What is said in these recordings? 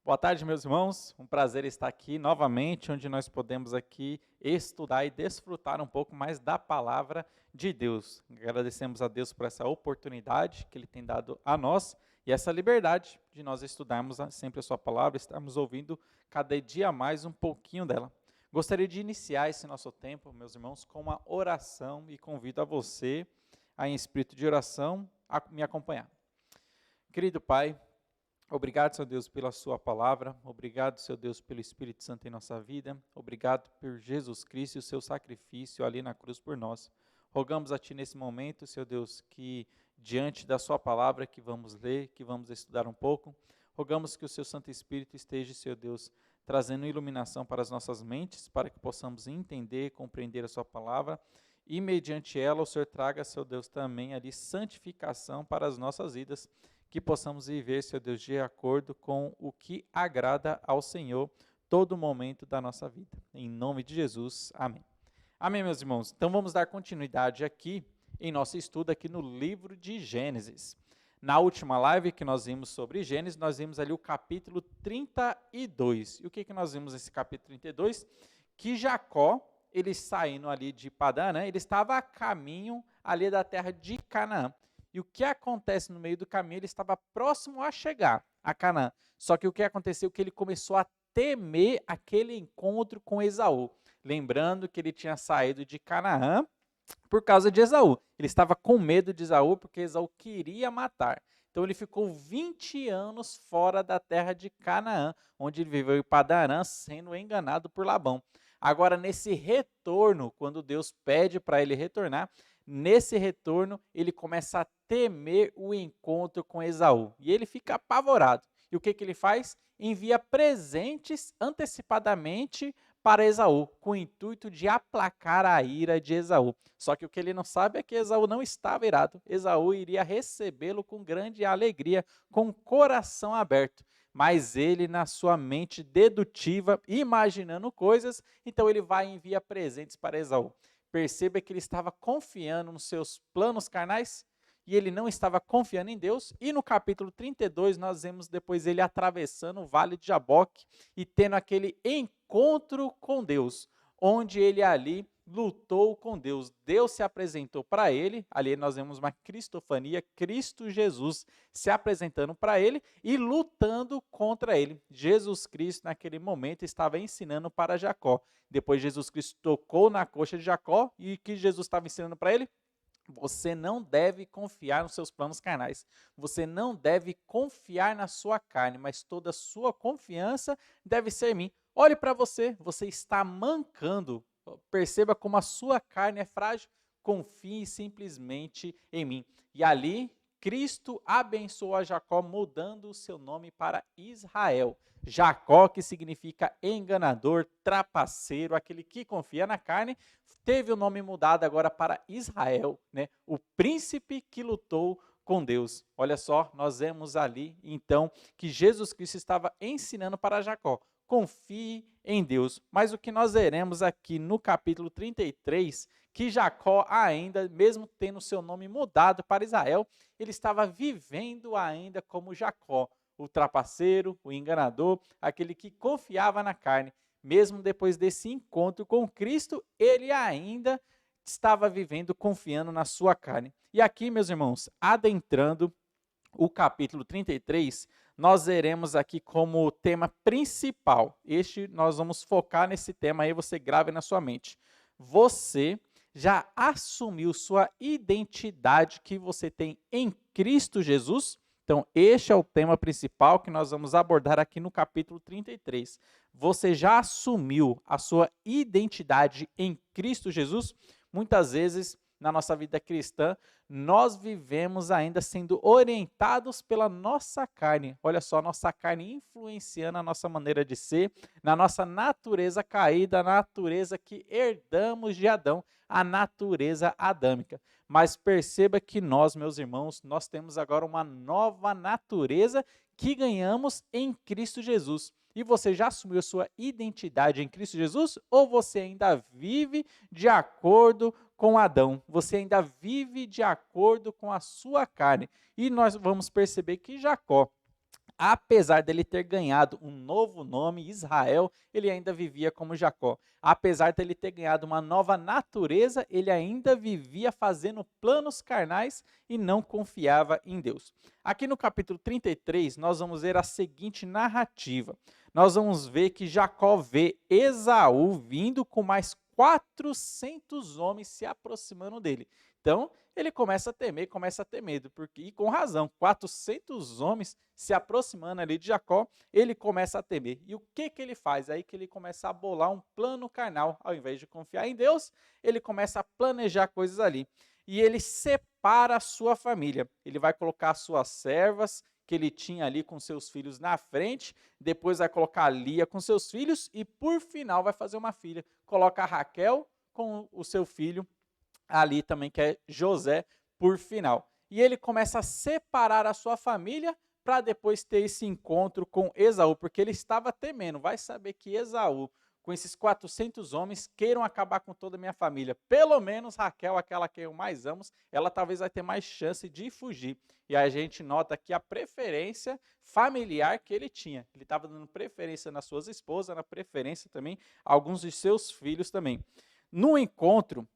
Boa tarde, meus irmãos. Um prazer estar aqui novamente, onde nós podemos aqui estudar e desfrutar um pouco mais da palavra de Deus. Agradecemos a Deus por essa oportunidade que Ele tem dado a nós e essa liberdade de nós estudarmos sempre a Sua palavra, estarmos ouvindo cada dia mais um pouquinho dela. Gostaria de iniciar esse nosso tempo, meus irmãos, com uma oração e convido a você, em espírito de oração, a me acompanhar. Querido Pai, obrigado, Senhor Deus, pela sua palavra. Obrigado, Senhor Deus, pelo Espírito Santo em nossa vida. Obrigado por Jesus Cristo e o seu sacrifício ali na cruz por nós. Rogamos a Ti nesse momento, Senhor Deus, que diante da sua palavra que vamos ler, que vamos estudar um pouco, rogamos que o seu Santo Espírito esteja, Senhor Deus, trazendo iluminação para as nossas mentes, para que possamos entender, compreender a sua palavra e mediante ela o Senhor traga, Senhor Deus, também ali santificação para as nossas vidas, que possamos viver, Senhor Deus, de acordo com o que agrada ao Senhor todo momento da nossa vida. Em nome de Jesus, amém. Amém, meus irmãos. Então vamos dar continuidade aqui em nosso estudo aqui no livro de Gênesis. Na última live que nós vimos sobre Gênesis, nós vimos ali o capítulo 32. E o que nós vimos nesse capítulo 32? Que Jacó, ele saindo ali de Padã, né, ele estava a caminho ali da terra de Canaã. E o que acontece no meio do caminho? Ele estava próximo a chegar a Canaã. Só que o que aconteceu? Que ele começou a temer aquele encontro com Esaú. Lembrando que ele tinha saído de Canaã por causa de Esaú. Ele estava com medo de Esaú porque Esaú queria matar. Então ele ficou 20 anos fora da terra de Canaã, onde ele viveu em Padarã, sendo enganado por Labão. Agora, nesse retorno, quando Deus pede para ele retornar, nesse retorno, ele começa a temer o encontro com Esaú. E ele fica apavorado. E o que ele faz? Envia presentes antecipadamente para Esaú, com o intuito de aplacar a ira de Esaú. Só que o que ele não sabe é que Esaú não estava irado. Esaú iria recebê-lo com grande alegria, com o coração aberto. Mas ele, na sua mente dedutiva, imaginando coisas, então ele vai e envia presentes para Esaú. Perceba que ele estava confiando nos seus planos carnais e ele não estava confiando em Deus. E no capítulo 32 nós vemos depois ele atravessando o vale de Jaboque e tendo aquele encontro com Deus, onde ele ali lutou com Deus. Deus se apresentou para ele, ali nós vemos uma cristofania, Cristo Jesus se apresentando para ele e lutando contra ele. Jesus Cristo naquele momento estava ensinando para Jacó. Depois Jesus Cristo tocou na coxa de Jacó e o que Jesus estava ensinando para ele? Você não deve confiar nos seus planos carnais. Você não deve confiar na sua carne, mas toda a sua confiança deve ser em mim. Olhe para você, você está mancando. Perceba como a sua carne é frágil. Confie simplesmente em mim. E ali, Cristo abençoou a Jacó, mudando o seu nome para Israel. Jacó, que significa enganador, trapaceiro, aquele que confia na carne, teve o nome mudado agora para Israel, né? O príncipe que lutou com Deus. Olha só, nós vemos ali, então, que Jesus Cristo estava ensinando para Jacó. Confie em Deus. Mas o que nós veremos aqui no capítulo 33, que Jacó ainda, mesmo tendo seu nome mudado para Israel, ele estava vivendo ainda como Jacó, o trapaceiro, o enganador, aquele que confiava na carne. Mesmo depois desse encontro com Cristo, ele ainda estava vivendo confiando na sua carne. E aqui, meus irmãos, adentrando o capítulo 33, nós veremos aqui como tema principal. Nós vamos focar nesse tema aí, você grave na sua mente. Você já assumiu sua identidade que você tem em Cristo Jesus? Então, este é o tema principal que nós vamos abordar aqui no capítulo 33. Você já assumiu a sua identidade em Cristo Jesus? Muitas vezes, na nossa vida cristã, nós vivemos ainda sendo orientados pela nossa carne. Olha só, nossa carne influenciando a nossa maneira de ser, na nossa natureza caída, a natureza que herdamos de Adão, a natureza adâmica. Mas perceba que nós, meus irmãos, nós temos agora uma nova natureza que ganhamos em Cristo Jesus. E você já assumiu sua identidade em Cristo Jesus? Ou você ainda vive de acordo com Adão? Você ainda vive de acordo com a sua carne? E nós vamos perceber que Jacó, Apesar dele ter ganhado um novo nome, Israel, ele ainda vivia como Jacó. Apesar dele ter ganhado uma nova natureza, ele ainda vivia fazendo planos carnais e não confiava em Deus. Aqui no capítulo 33, nós vamos ver a seguinte narrativa. Nós vamos ver que Jacó vê Esaú vindo com mais 400 homens se aproximando dele. Então, ele começa a temer, começa a ter medo, porque, e com razão, 400 homens se aproximando ali de Jacó, ele começa a temer. E o que ele faz? Aí que ele começa a bolar um plano carnal. Ao invés de confiar em Deus, ele começa a planejar coisas ali. E ele separa a sua família. Ele vai colocar as suas servas, que ele tinha ali com seus filhos na frente, depois vai colocar a Lia com seus filhos, e por final vai fazer uma filha. Coloca a Raquel com o seu filho, ali também, que é José, por final. E ele começa a separar a sua família para depois ter esse encontro com Esaú, porque ele estava temendo. Vai saber que Esaú, com esses 400 homens, queiram acabar com toda a minha família. Pelo menos Raquel, aquela que eu mais amo, ela talvez vai ter mais chance de fugir. E a gente nota aqui a preferência familiar que ele tinha. Ele estava dando preferência nas suas esposas, na preferência também a alguns de seus filhos também. No encontro,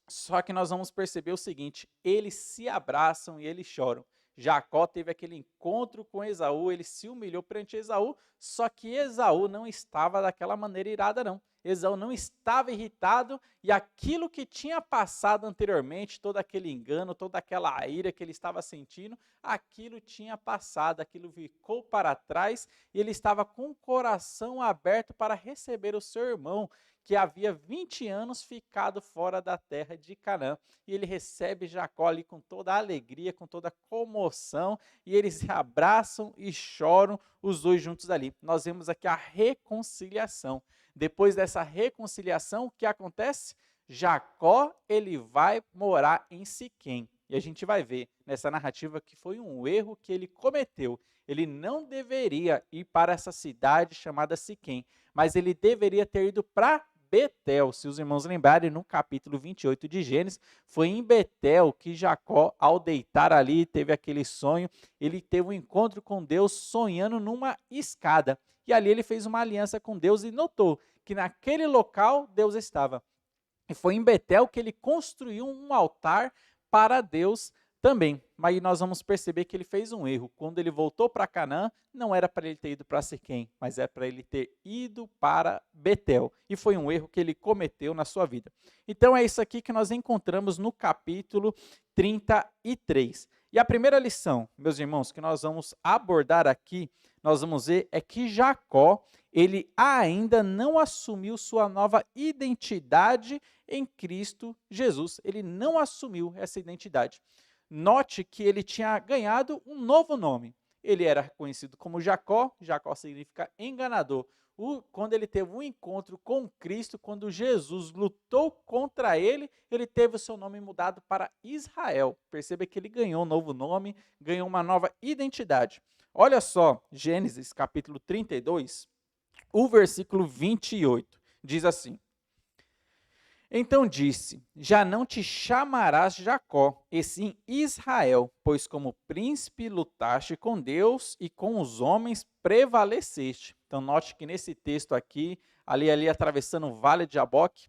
só que nós vamos perceber o seguinte, eles se abraçam e eles choram. Jacó teve aquele encontro com Esaú, ele se humilhou perante Esaú, só que Esaú não estava daquela maneira irada não. Esaú não estava irritado e aquilo que tinha passado anteriormente, todo aquele engano, toda aquela ira que ele estava sentindo, aquilo tinha passado, aquilo ficou para trás e ele estava com o coração aberto para receber o seu irmão, que havia 20 anos ficado fora da terra de Canaã. E ele recebe Jacó ali com toda a alegria, com toda a comoção, e eles se abraçam e choram os dois juntos ali. Nós vemos aqui a reconciliação. Depois dessa reconciliação, o que acontece? Jacó, ele vai morar em Siquém. E a gente vai ver nessa narrativa que foi um erro que ele cometeu. Ele não deveria ir para essa cidade chamada Siquém, mas ele deveria ter ido para Betel. Se os irmãos lembrarem, no capítulo 28 de Gênesis, foi em Betel que Jacó, ao deitar ali, teve aquele sonho, ele teve um encontro com Deus sonhando numa escada. E ali ele fez uma aliança com Deus e notou que naquele local Deus estava. E foi em Betel que ele construiu um altar para Deus também. Mas nós vamos perceber que ele fez um erro. Quando ele voltou para Canaã, não era para ele ter ido para Siquém, mas é para ele ter ido para Betel. E foi um erro que ele cometeu na sua vida. Então é isso aqui que nós encontramos no capítulo 33. E a primeira lição, meus irmãos, que nós vamos abordar aqui, nós vamos ver, é que Jacó, ele ainda não assumiu sua nova identidade em Cristo Jesus. Ele não assumiu essa identidade. Note que ele tinha ganhado um novo nome. Ele era conhecido como Jacó, Jacó significa enganador. Quando ele teve um encontro com Cristo, quando Jesus lutou contra ele, ele teve o seu nome mudado para Israel. Perceba que ele ganhou um novo nome, ganhou uma nova identidade. Olha só, Gênesis capítulo 32, o versículo 28, diz assim: Então disse, já não te chamarás Jacó, e sim Israel, pois como príncipe lutaste com Deus e com os homens prevaleceste. Então note que nesse texto aqui, ali atravessando o vale de Jaboque,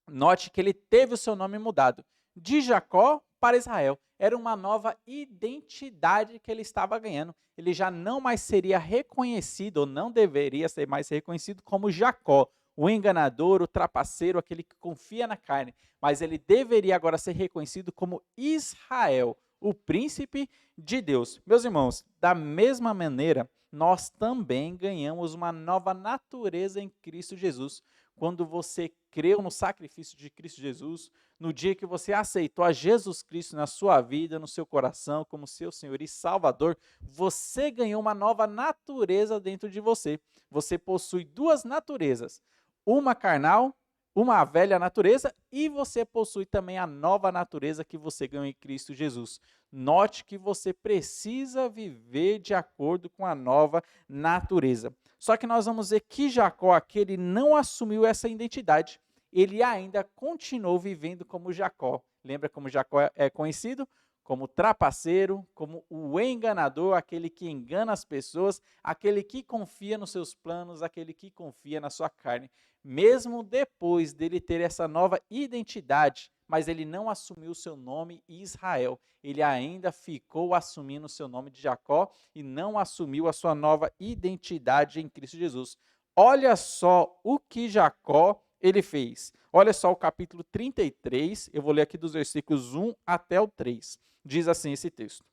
note que ele teve o seu nome mudado de Jacó para Israel. Era uma nova identidade que ele estava ganhando. Ele já não mais seria reconhecido, ou não deveria ser mais reconhecido como Jacó, o enganador, o trapaceiro, aquele que confia na carne. Mas ele deveria agora ser reconhecido como Israel, o príncipe de Deus. Meus irmãos, da mesma maneira, nós também ganhamos uma nova natureza em Cristo Jesus. Quando você creu no sacrifício de Cristo Jesus, no dia que você aceitou a Jesus Cristo na sua vida, no seu coração, como seu Senhor e Salvador, você ganhou uma nova natureza dentro de você. Você possui duas naturezas, uma carnal, uma velha natureza, e você possui também a nova natureza que você ganhou em Cristo Jesus. Note que você precisa viver de acordo com a nova natureza. Só que nós vamos ver que Jacó aqui, ele não assumiu essa identidade. Ele ainda continuou vivendo como Jacó. Lembra como Jacó é conhecido? como trapaceiro, como o enganador, aquele que engana as pessoas, aquele que confia nos seus planos, aquele que confia na sua carne. Mesmo depois dele ter essa nova identidade, mas ele não assumiu o seu nome Israel. Ele ainda ficou assumindo o seu nome de Jacó e não assumiu a sua nova identidade em Cristo Jesus. Olha só o que Jacó ele fez. Olha só o capítulo 33, eu vou ler aqui dos versículos 1 até o 3. Diz assim esse texto.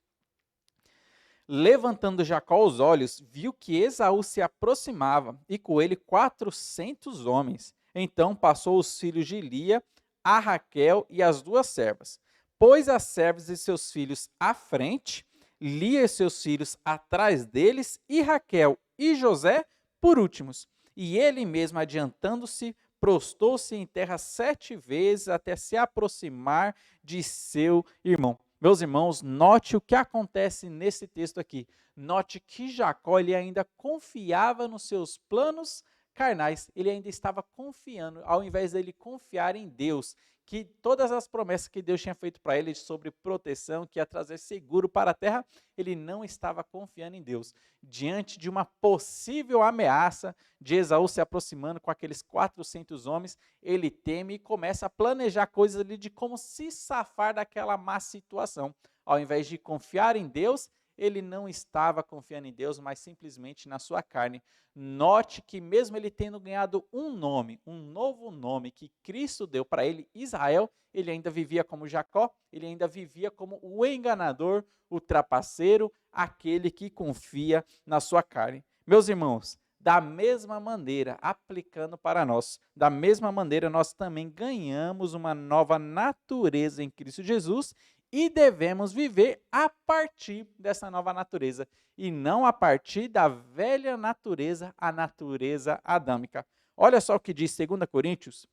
Levantando Jacó os olhos, viu que Esaú se aproximava, e com ele 400 homens. Então passou os filhos de Lia, a Raquel e as duas servas. Pôs as servas e seus filhos à frente, Lia e seus filhos atrás deles, e Raquel e José por últimos. E ele mesmo, adiantando-se, prostou-se em terra 7 vezes até se aproximar de seu irmão. Meus irmãos, note o que acontece nesse texto aqui. Note que Jacó ele ainda confiava nos seus planos carnais. Ele ainda estava confiando, ao invés dele confiar em Deus, que todas as promessas que Deus tinha feito para ele sobre proteção, que ia trazer seguro para a terra, ele não estava confiando em Deus. Diante de uma possível ameaça de Esaú se aproximando com aqueles 400 homens, ele teme e começa a planejar coisas ali de como se safar daquela má situação. Ao invés de confiar em Deus, ele não estava confiando em Deus, mas simplesmente na sua carne. Note que mesmo ele tendo ganhado um nome, um novo nome que Cristo deu para ele, Israel, ele ainda vivia como Jacó, ele ainda vivia como o enganador, o trapaceiro, aquele que confia na sua carne. Meus irmãos, da mesma maneira, aplicando para nós, da mesma maneira nós também ganhamos uma nova natureza em Cristo Jesus e devemos viver a partir dessa nova natureza e não a partir da velha natureza, a natureza adâmica. Olha só o que diz 2 Coríntios,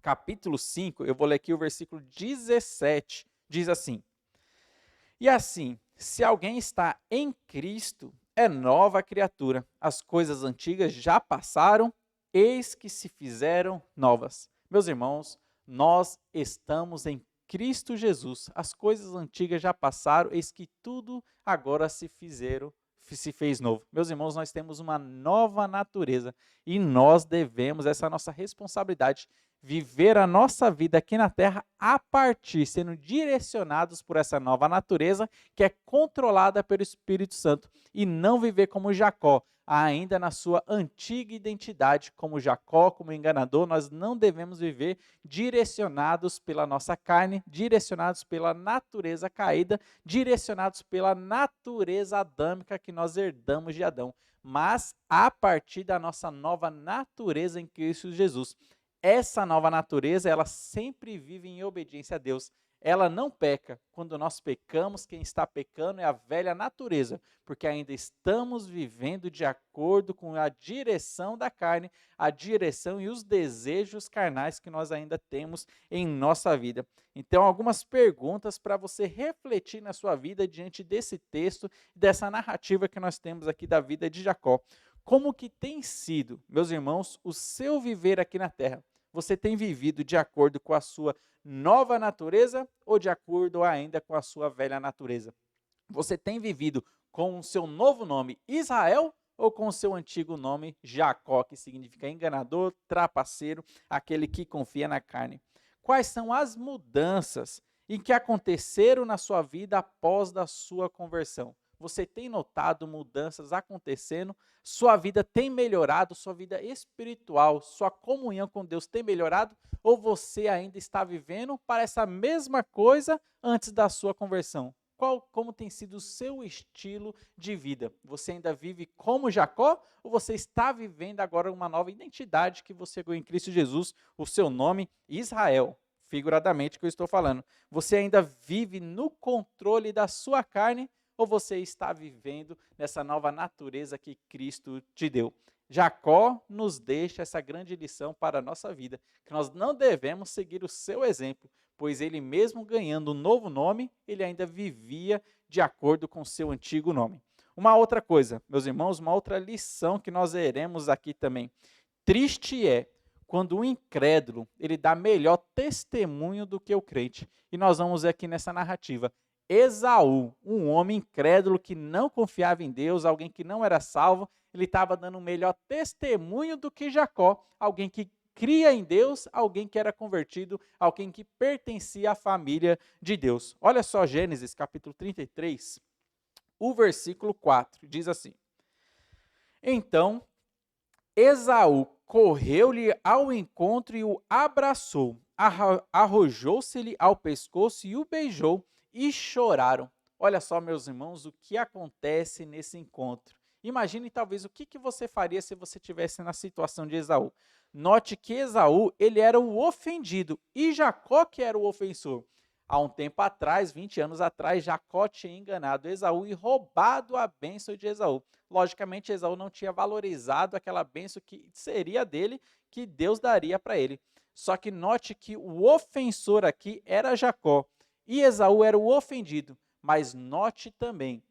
capítulo 5, eu vou ler aqui o versículo 17, diz assim: E assim, se alguém está em Cristo, é nova criatura. As coisas antigas já passaram, eis que se fizeram novas. Meus irmãos, nós estamos em Cristo Jesus. As coisas antigas já passaram, eis que tudo agora se fez novo. Meus irmãos, nós temos uma nova natureza e nós devemos, essa é a nossa responsabilidade, viver a nossa vida aqui na terra a partir, sendo direcionados por essa nova natureza que é controlada pelo Espírito Santo e não viver como Jacó, ainda na sua antiga identidade como Jacó, como enganador. Nós não devemos viver direcionados pela nossa carne, direcionados pela natureza caída, direcionados pela natureza adâmica que nós herdamos de Adão, mas a partir da nossa nova natureza em Cristo Jesus. Essa nova natureza, ela sempre vive em obediência a Deus. Ela não peca. Quando nós pecamos, quem está pecando é a velha natureza, porque ainda estamos vivendo de acordo com a direção da carne, a direção e os desejos carnais que nós ainda temos em nossa vida. Então, algumas perguntas para você refletir na sua vida diante desse texto, dessa narrativa que nós temos aqui da vida de Jacó. Como que tem sido, meus irmãos, o seu viver aqui na terra? Você tem vivido de acordo com a sua nova natureza ou de acordo ainda com a sua velha natureza? Você tem vivido com o seu novo nome Israel ou com o seu antigo nome Jacó, que significa enganador, trapaceiro, aquele que confia na carne? Quais são as mudanças em que aconteceram na sua vida após a sua conversão? Você tem notado mudanças acontecendo? Sua vida tem melhorado? Sua vida espiritual, sua comunhão com Deus tem melhorado? Ou você ainda está vivendo para essa mesma coisa antes da sua conversão? Como tem sido o seu estilo de vida? Você ainda vive como Jacó ou você está vivendo agora uma nova identidade que você ganhou em Cristo Jesus, o seu nome Israel? Figuradamente que eu estou falando. Você ainda vive no controle da sua carne ou você está vivendo nessa nova natureza que Cristo te deu? Jacó nos deixa essa grande lição para a nossa vida, que nós não devemos seguir o seu exemplo, pois ele mesmo ganhando um novo nome, ele ainda vivia de acordo com o seu antigo nome. Uma outra coisa, meus irmãos, uma outra lição que nós veremos aqui também. Triste é quando o incrédulo, ele dá melhor testemunho do que o crente. E nós vamos ver aqui nessa narrativa. Esaú, um homem incrédulo que não confiava em Deus, alguém que não era salvo, ele estava dando um melhor testemunho do que Jacó, alguém que cria em Deus, alguém que era convertido, alguém que pertencia à família de Deus. Olha só Gênesis capítulo 33, o versículo 4, diz assim: Então Esaú correu-lhe ao encontro e o abraçou, arrojou-se-lhe ao pescoço e o beijou, e choraram. Olha só, meus irmãos, o que acontece nesse encontro. Imagine talvez o que você faria se você estivesse na situação de Esaú. Note que Esaú, ele era o ofendido e Jacó que era o ofensor. Há um tempo atrás, 20 anos atrás, Jacó tinha enganado Esaú e roubado a bênção de Esaú. Logicamente, Esaú não tinha valorizado aquela bênção que seria dele, que Deus daria para ele. Só que note que o ofensor aqui era Jacó e Esaú era o ofendido. Mas note também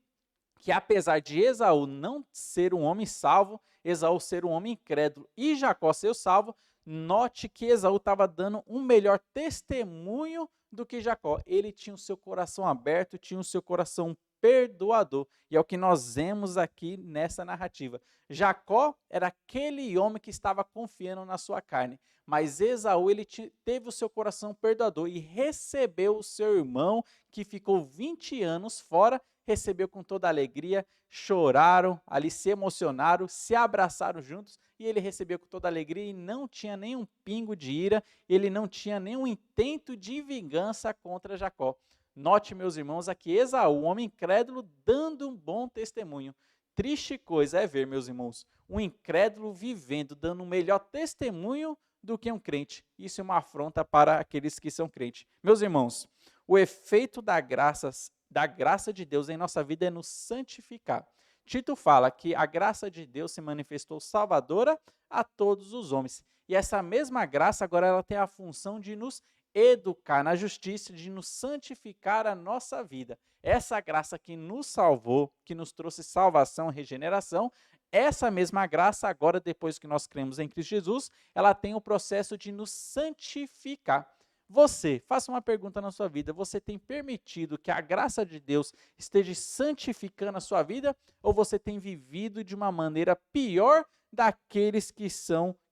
que apesar de Esaú não ser um homem salvo, Esaú ser um homem incrédulo e Jacó ser o salvo, note que Esaú estava dando um melhor testemunho do que Jacó. Ele tinha o seu coração aberto, tinha o seu coração perdoador. E é o que nós vemos aqui nessa narrativa. Jacó era aquele homem que estava confiando na sua carne, mas Esaú ele teve o seu coração perdoador e recebeu o seu irmão que ficou 20 anos fora, recebeu com toda alegria, choraram, ali se emocionaram, se abraçaram juntos e ele recebeu com toda alegria e não tinha nenhum pingo de ira, ele não tinha nenhum intento de vingança contra Jacó. Note, meus irmãos, aqui Esaú, um homem incrédulo, dando um bom testemunho. Triste coisa é ver, meus irmãos, um incrédulo vivendo, dando um melhor testemunho do que um crente. Isso é uma afronta para aqueles que são crentes. Meus irmãos, o efeito da graça de Deus em nossa vida é nos santificar. Tito fala que a graça de Deus se manifestou salvadora a todos os homens. E essa mesma graça agora ela tem a função de nos educar na justiça, de nos santificar a nossa vida. Essa graça que nos salvou, que nos trouxe salvação e regeneração, essa mesma graça, agora depois que nós cremos em Cristo Jesus, ela tem o processo de nos santificar. Você, faça uma pergunta na sua vida, você tem permitido que a graça de Deus esteja santificando a sua vida ou você tem vivido de uma maneira pior daqueles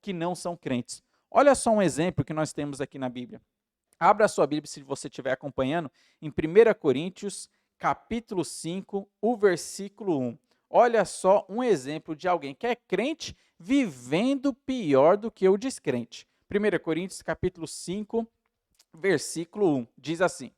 que não são crentes? Olha só um exemplo que nós temos aqui na Bíblia. Abra a sua Bíblia se você estiver acompanhando em 1 Coríntios, capítulo 5, o versículo 1. Olha só um exemplo de alguém que é crente vivendo pior do que o descrente. 1 Coríntios, capítulo 5, versículo 1, diz assim: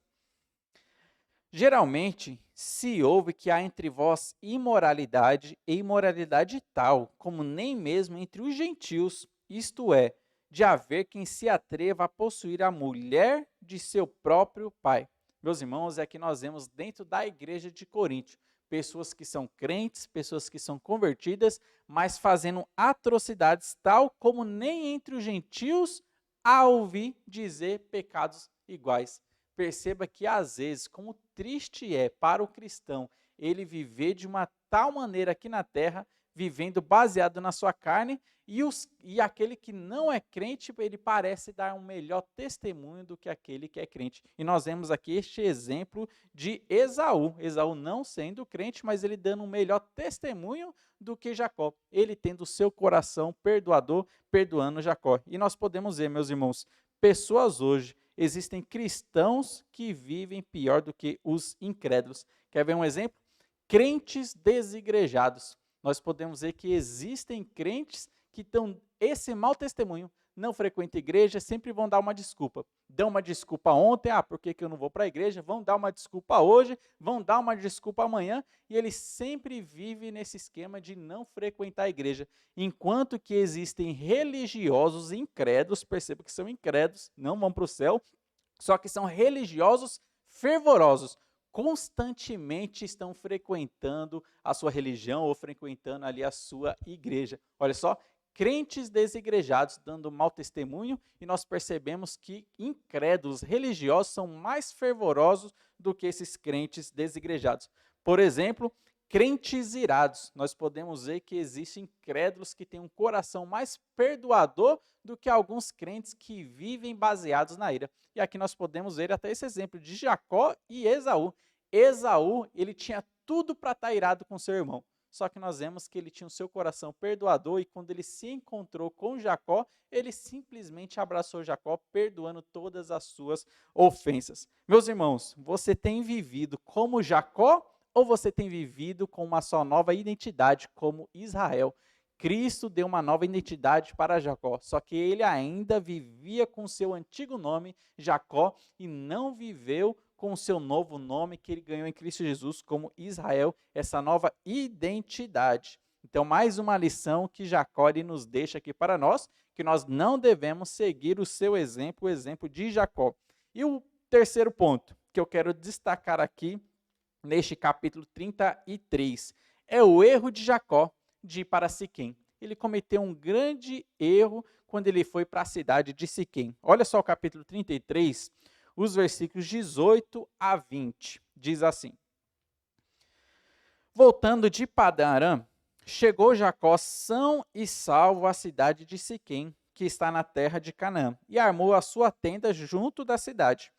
Geralmente se ouve que há entre vós imoralidade e imoralidade tal, como nem mesmo entre os gentios, isto é, de haver quem se atreva a possuir a mulher de seu próprio pai. Meus irmãos, é que nós vemos dentro da igreja de Corinto, pessoas que são crentes, pessoas que são convertidas, mas fazendo atrocidades tal como nem entre os gentios a ouvir dizer pecados iguais. Perceba que às vezes, como triste é para o cristão ele viver de uma tal maneira aqui na terra, vivendo baseado na sua carne, e aquele que não é crente, ele parece dar um melhor testemunho do que aquele que é crente. E nós vemos aqui este exemplo de Esaú. Esaú não sendo crente, mas ele dando um melhor testemunho do que Jacó. Ele tendo o seu coração perdoador, perdoando Jacó. E nós podemos ver, meus irmãos, pessoas hoje, existem cristãos que vivem pior do que os incrédulos. Quer ver um exemplo? Crentes desigrejados. Nós podemos ver que existem crentes que estão esse mau testemunho, não frequentam igreja, sempre vão dar uma desculpa. Dão uma desculpa ontem, por que eu não vou para a igreja? Vão dar uma desculpa hoje, vão dar uma desculpa amanhã, e eles sempre vivem nesse esquema de não frequentar a igreja. Enquanto que existem religiosos incrédulos, perceba que são incrédulos, não vão para o céu, só que são religiosos fervorosos, constantemente estão frequentando a sua religião ou frequentando ali a sua igreja. Olha só, crentes desigrejados dando mau testemunho, e nós percebemos que incrédulos religiosos são mais fervorosos do que esses crentes desigrejados. Por exemplo, crentes irados. Nós podemos ver que existem incrédulos que têm um coração mais perdoador do que alguns crentes que vivem baseados na ira. E aqui nós podemos ver até esse exemplo de Jacó e Esaú. Esaú, ele tinha tudo para estar irado com seu irmão. Só que nós vemos que ele tinha o seu coração perdoador e quando ele se encontrou com Jacó, ele simplesmente abraçou Jacó, perdoando todas as suas ofensas. Meus irmãos, você tem vivido como Jacó ou você tem vivido com uma só nova identidade como Israel? Cristo deu uma nova identidade para Jacó, só que ele ainda vivia com seu antigo nome, Jacó, e não viveu com o seu novo nome que ele ganhou em Cristo Jesus como Israel, essa nova identidade. Então, mais uma lição que Jacó nos deixa aqui para nós, que nós não devemos seguir o seu exemplo, o exemplo de Jacó. E o terceiro ponto que eu quero destacar aqui, neste capítulo 33, é o erro de Jacó de ir para Siquém. Ele cometeu um grande erro quando ele foi para a cidade de Siquém. Olha só o capítulo 33, os versículos 18 a 20. Diz assim: Voltando de Padã-Arã, chegou Jacó são e salvo à cidade de Siquém, que está na terra de Canaã, e armou a sua tenda junto da cidade.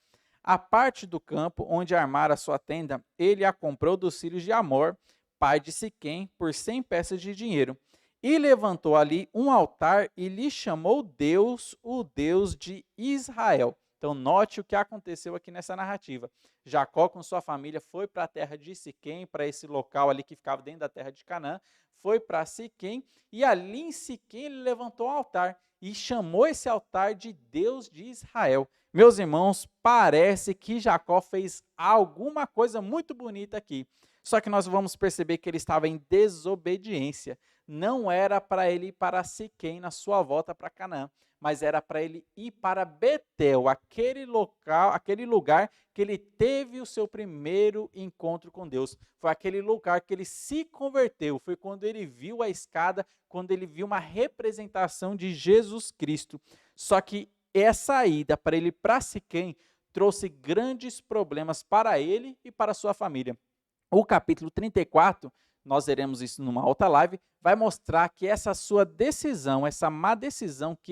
A parte do campo onde armara a sua tenda, ele a comprou dos filhos de Amor, pai de Siquém, por 100 peças de dinheiro. E levantou ali um altar e lhe chamou Deus, o Deus de Israel. Então, note o que aconteceu aqui nessa narrativa. Jacó, com sua família, foi para a terra de Siquém, para esse local ali que ficava dentro da terra de Canaã, foi para Siquém, e ali em Siquém ele levantou um altar e chamou esse altar de Deus de Israel. Meus irmãos, parece que Jacó fez alguma coisa muito bonita aqui. Só que nós vamos perceber que ele estava em desobediência. Não era para ele ir para Siquém na sua volta para Canaã, mas era para ele ir para Betel, aquele local, aquele lugar que ele teve o seu primeiro encontro com Deus. Foi aquele lugar que ele se converteu, foi quando ele viu a escada, quando ele viu uma representação de Jesus Cristo. Só que essa ida para ele para Siquém trouxe grandes problemas para ele e para sua família. O capítulo 34, nós veremos isso numa outra live, vai mostrar que essa sua decisão, essa má decisão que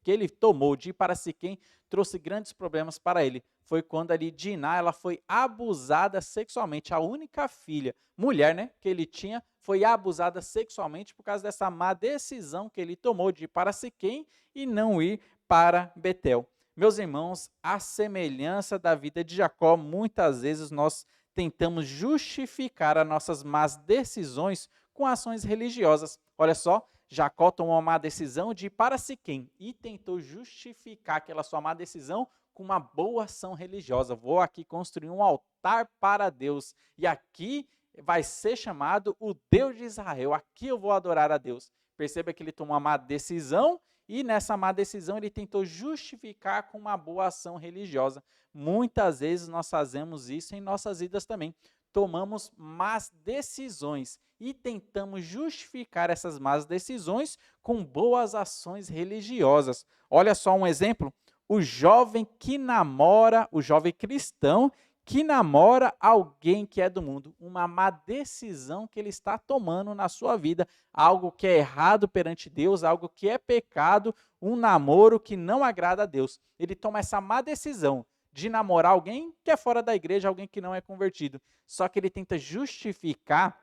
ele tomou de ir para Siquém, trouxe grandes problemas para ele. Foi quando ali Diná, ela foi abusada sexualmente. A única filha, mulher, né, que ele tinha, foi abusada sexualmente por causa dessa má decisão que ele tomou de ir para Siquém e não ir para Betel. Meus irmãos, a semelhança da vida de Jacó, muitas vezes nós tentamos justificar as nossas más decisões com ações religiosas. Olha só, Jacó tomou uma má decisão de ir para Siquém e tentou justificar aquela sua má decisão com uma boa ação religiosa. Vou aqui construir um altar para Deus e aqui vai ser chamado o Deus de Israel. Aqui eu vou adorar a Deus. Perceba que ele tomou uma má decisão e nessa má decisão ele tentou justificar com uma boa ação religiosa. Muitas vezes nós fazemos isso em nossas vidas também. Tomamos más decisões e tentamos justificar essas más decisões com boas ações religiosas. Olha só um exemplo, o jovem que namora, o jovem cristão que namora alguém que é do mundo, uma má decisão que ele está tomando na sua vida, algo que é errado perante Deus, algo que é pecado, um namoro que não agrada a Deus. Ele toma essa má decisão de namorar alguém que é fora da igreja, alguém que não é convertido. Só que ele tenta justificar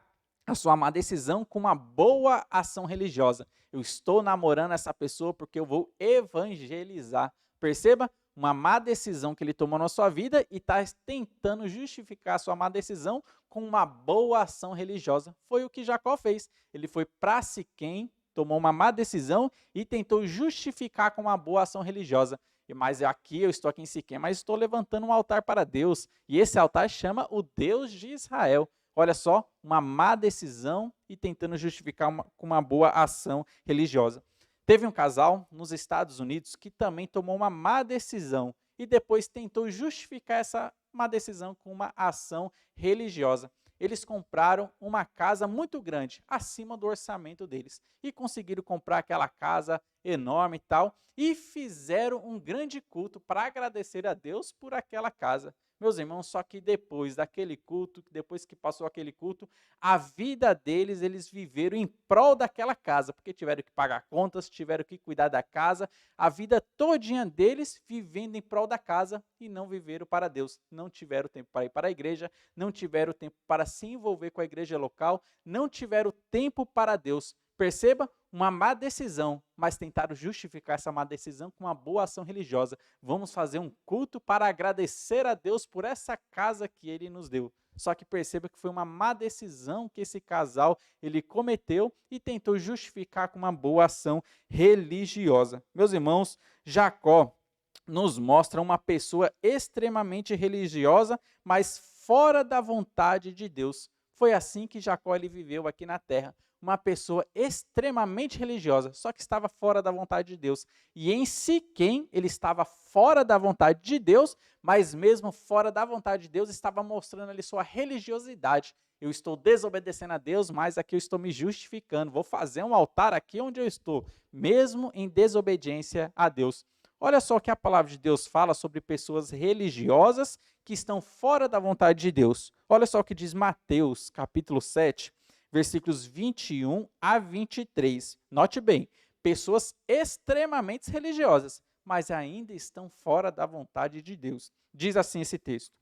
a sua má decisão com uma boa ação religiosa. Eu estou namorando essa pessoa porque eu vou evangelizar. Perceba? Uma má decisão que ele tomou na sua vida e está tentando justificar a sua má decisão com uma boa ação religiosa. Foi o que Jacó fez. Ele foi para Siquém, tomou uma má decisão e tentou justificar com uma boa ação religiosa. Mas aqui eu estou aqui em Siquém, mas estou levantando um altar para Deus. E esse altar chama o Deus de Israel. Olha só, uma má decisão e tentando justificar com uma boa ação religiosa. Teve um casal nos Estados Unidos que também tomou uma má decisão e depois tentou justificar essa má decisão com uma ação religiosa. Eles compraram uma casa muito grande, acima do orçamento deles, e conseguiram comprar aquela casa enorme e tal, e fizeram um grande culto para agradecer a Deus por aquela casa. Meus irmãos, só que depois daquele culto, depois que passou aquele culto, a vida deles, eles viveram em prol daquela casa, porque tiveram que pagar contas, tiveram que cuidar da casa, a vida todinha deles vivendo em prol da casa e não viveram para Deus. Não tiveram tempo para ir para a igreja, não tiveram tempo para se envolver com a igreja local, não tiveram tempo para Deus. Perceba, uma má decisão, mas tentaram justificar essa má decisão com uma boa ação religiosa. Vamos fazer um culto para agradecer a Deus por essa casa que Ele nos deu. Só que perceba que foi uma má decisão que esse casal ele cometeu e tentou justificar com uma boa ação religiosa. Meus irmãos, Jacó nos mostra uma pessoa extremamente religiosa, mas fora da vontade de Deus. Foi assim que Jacó ele viveu aqui na terra. Uma pessoa extremamente religiosa, só que estava fora da vontade de Deus. E em Siquém, ele estava fora da vontade de Deus, mas mesmo fora da vontade de Deus, estava mostrando ali sua religiosidade. Eu estou desobedecendo a Deus, mas aqui eu estou me justificando. Vou fazer um altar aqui onde eu estou, mesmo em desobediência a Deus. Olha só o que a palavra de Deus fala sobre pessoas religiosas que estão fora da vontade de Deus. Olha só o que diz Mateus, capítulo 7, versículos 21 a 23. Note bem, pessoas extremamente religiosas, mas ainda estão fora da vontade de Deus. Diz assim esse texto: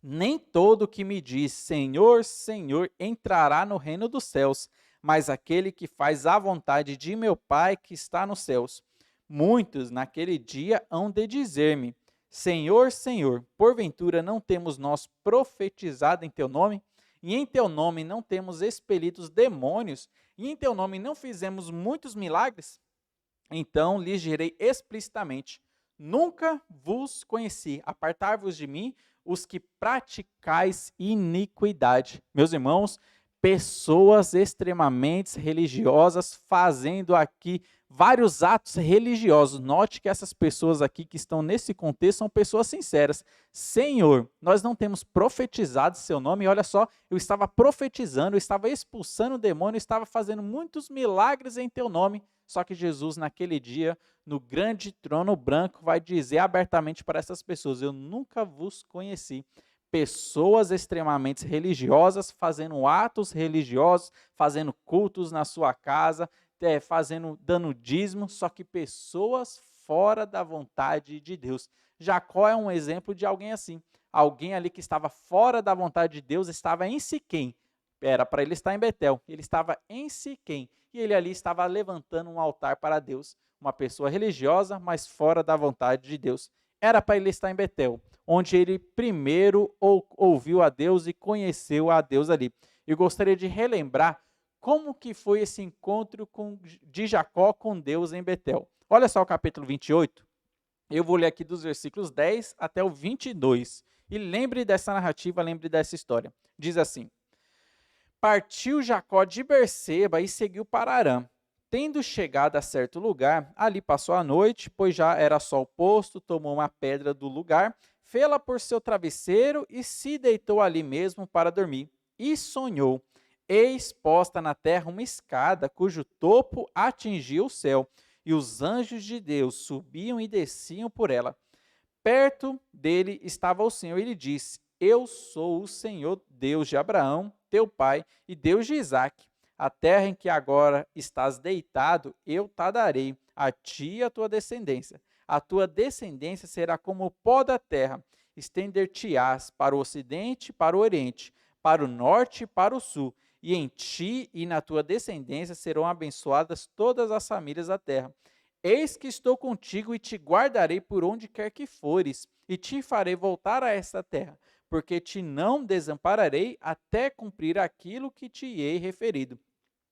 nem todo que me diz Senhor, Senhor entrará no reino dos céus, mas aquele que faz a vontade de meu Pai que está nos céus. Muitos naquele dia hão de dizer-me: Senhor, Senhor, porventura não temos nós profetizado em teu nome? E em teu nome não temos expelido os demônios? E em teu nome não fizemos muitos milagres? Então lhes direi explicitamente: nunca vos conheci, apartai-vos de mim, os que praticais iniquidade. Meus irmãos, pessoas extremamente religiosas fazendo aqui vários atos religiosos. Note que essas pessoas aqui que estão nesse contexto são pessoas sinceras. Senhor, nós não temos profetizado seu nome. E olha só, eu estava profetizando, eu estava expulsando o demônio, eu estava fazendo muitos milagres em teu nome. Só que Jesus, naquele dia, no grande trono branco, vai dizer abertamente para essas pessoas: eu nunca vos conheci. Pessoas extremamente religiosas, fazendo atos religiosos, fazendo cultos na sua casa, dando dízimo, só que pessoas fora da vontade de Deus. Jacó é um exemplo de alguém assim. Alguém ali que estava fora da vontade de Deus, estava em Siquém. Era para ele estar em Betel, ele estava em Siquém. E ele ali estava levantando um altar para Deus. Uma pessoa religiosa, mas fora da vontade de Deus. Era para ele estar em Betel, onde ele primeiro ouviu a Deus e conheceu a Deus ali. Eu gostaria de relembrar como que foi esse encontro de Jacó com Deus em Betel. Olha só o capítulo 28. Eu vou ler aqui dos versículos 10 até o 22. E lembre dessa narrativa, lembre dessa história. Diz assim: partiu Jacó de Berseba e seguiu para Arã. Tendo chegado a certo lugar, ali passou a noite, pois já era sol posto, tomou uma pedra do lugar, fê-la por seu travesseiro e se deitou ali mesmo para dormir. E sonhou: eis posta na terra uma escada, cujo topo atingia o céu, e os anjos de Deus subiam e desciam por ela. Perto dele estava o Senhor e lhe disse: eu sou o Senhor Deus de Abraão, teu pai, e Deus de Isaque. A terra em que agora estás deitado, eu te darei, a ti e a tua descendência. A tua descendência será como o pó da terra. Estender-te-ás para o ocidente e para o oriente, para o norte e para o sul. E em ti e na tua descendência serão abençoadas todas as famílias da terra. Eis que estou contigo e te guardarei por onde quer que fores, e te farei voltar a esta terra, porque te não desampararei até cumprir aquilo que te hei referido.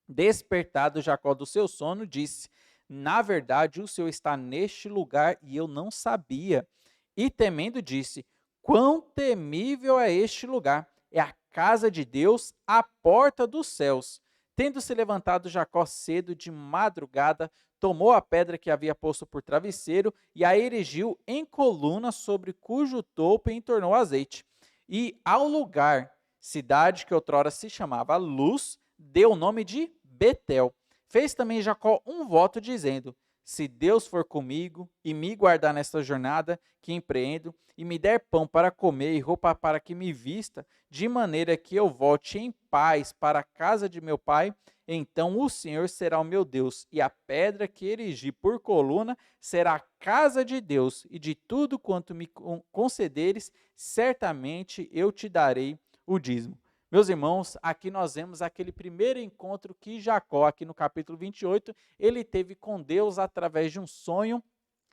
Despertado Jacó do seu sono, disse: na verdade, o Senhor está neste lugar e eu não sabia. E temendo, disse: quão temível é este lugar! É a casa de Deus, a porta dos céus. Tendo se levantado Jacó cedo de madrugada, tomou a pedra que havia posto por travesseiro e a erigiu em coluna, sobre cujo topo entornou azeite. E ao lugar, cidade que outrora se chamava Luz, deu o nome de Betel. Fez também Jacó um voto, dizendo: Se Deus for comigo e me guardar nesta jornada que empreendo, e me der pão para comer e roupa para que me vista, de maneira que eu volte em paz para a casa de meu pai, então o Senhor será o meu Deus, e a pedra que erigi por coluna será a casa de Deus, e de tudo quanto me concederes, certamente eu te darei o dízimo. Meus irmãos, aqui nós vemos aquele primeiro encontro que Jacó, aqui no capítulo 28, ele teve com Deus através de um sonho,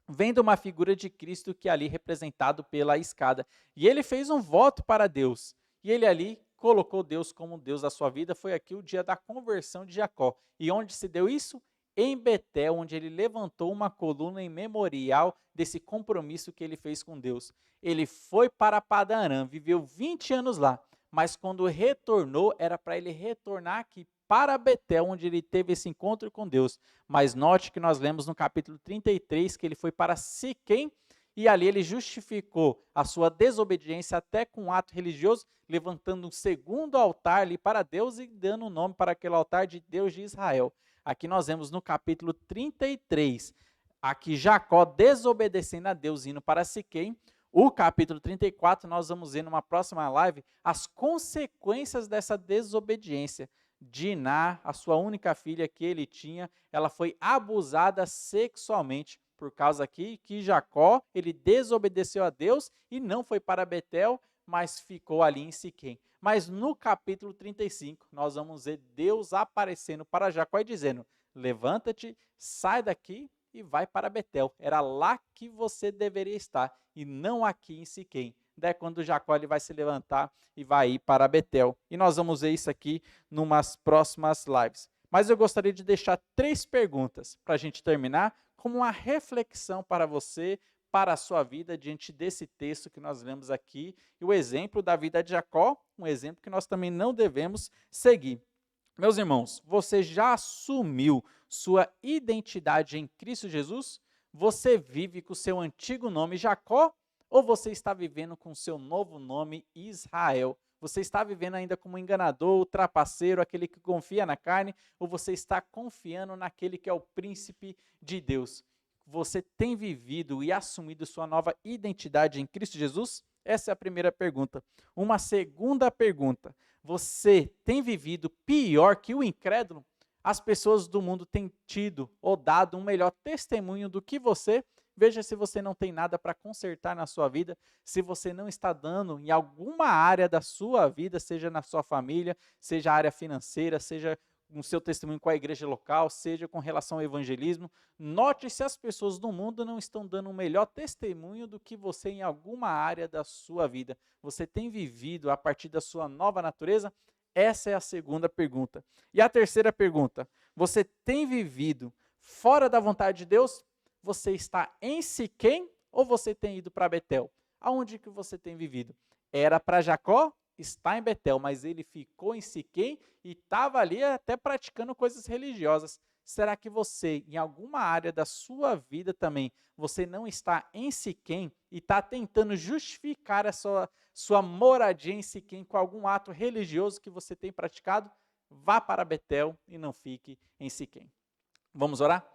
vendo uma figura de Cristo que ali representado pela escada. E ele fez um voto para Deus. E ele ali colocou Deus como Deus da sua vida. Foi aqui o dia da conversão de Jacó. E onde se deu isso? Em Betel, onde ele levantou uma coluna em memorial desse compromisso que ele fez com Deus. Ele foi para Padan-Aram, viveu 20 anos lá, mas quando retornou, era para ele retornar aqui para Betel, onde ele teve esse encontro com Deus. Mas note que nós lemos no capítulo 33 que ele foi para Siquém, e ali ele justificou a sua desobediência até com um ato religioso, levantando um segundo altar ali para Deus e dando o nome para aquele altar de Deus de Israel. Aqui nós vemos no capítulo 33, aqui Jacó desobedecendo a Deus, indo para Siquém. O capítulo 34, nós vamos ver numa próxima live as consequências dessa desobediência. Diná, a sua única filha que ele tinha, ela foi abusada sexualmente por causa aqui que Jacó, ele desobedeceu a Deus e não foi para Betel, mas ficou ali em Siquém. Mas no capítulo 35, nós vamos ver Deus aparecendo para Jacó e dizendo: levanta-te, sai daqui e vai para Betel. Era lá que você deveria estar e não aqui em Siquém. Daí quando Jacó ele vai se levantar e vai ir para Betel. E nós vamos ver isso aqui numas próximas lives. Mas eu gostaria de deixar 3 perguntas para a gente terminar, como uma reflexão para você, para a sua vida, diante desse texto que nós lemos aqui. E o exemplo da vida de Jacó, um exemplo que nós também não devemos seguir. Meus irmãos, você já assumiu sua identidade em Cristo Jesus? Você vive com o seu antigo nome Jacó? Ou você está vivendo com o seu novo nome Israel? Você está vivendo ainda como enganador, trapaceiro, aquele que confia na carne? Ou você está confiando naquele que é o príncipe de Deus? Você tem vivido e assumido sua nova identidade em Cristo Jesus? Essa é a primeira pergunta. Uma segunda pergunta: você tem vivido pior que o incrédulo? As pessoas do mundo têm tido ou dado um melhor testemunho do que você? Veja se você não tem nada para consertar na sua vida, se você não está dando em alguma área da sua vida, seja na sua família, seja a área financeira, seja no seu testemunho com a igreja local, seja com relação ao evangelismo. Note se as pessoas do mundo não estão dando um melhor testemunho do que você em alguma área da sua vida. Você tem vivido a partir da sua nova natureza? Essa é a segunda pergunta. E a terceira pergunta: você tem vivido fora da vontade de Deus? Você está em Siquém ou você tem ido para Betel? Aonde que você tem vivido? Era para Jacó? Está em Betel, mas ele ficou em Siquém e estava ali até praticando coisas religiosas. Será que você, em alguma área da sua vida também, você não está em Siquém e está tentando justificar a sua moradia em Siquém com algum ato religioso que você tem praticado? Vá para Betel e não fique em Siquém. Vamos orar?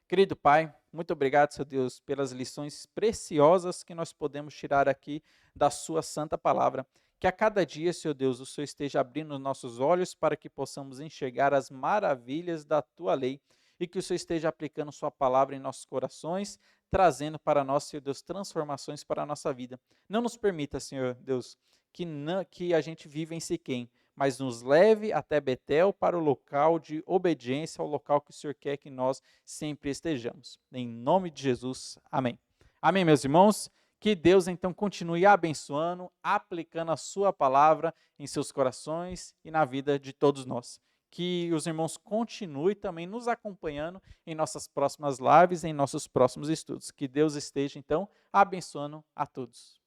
Querido Pai, muito obrigado, Senhor Deus, pelas lições preciosas que nós podemos tirar aqui da sua santa palavra. Que a cada dia, Senhor Deus, o Senhor esteja abrindo os nossos olhos para que possamos enxergar as maravilhas da Tua lei e que o Senhor esteja aplicando Sua palavra em nossos corações, trazendo para nós, Senhor Deus, transformações para a nossa vida. Não nos permita, Senhor Deus, que a gente viva em Siquém, mas nos leve até Betel para o local de obediência, ao local que o Senhor quer que nós sempre estejamos. Em nome de Jesus, amém. Amém, meus irmãos? Que Deus então continue abençoando, aplicando a sua palavra em seus corações e na vida de todos nós. Que os irmãos continuem também nos acompanhando em nossas próximas lives, em nossos próximos estudos. Que Deus esteja então abençoando a todos.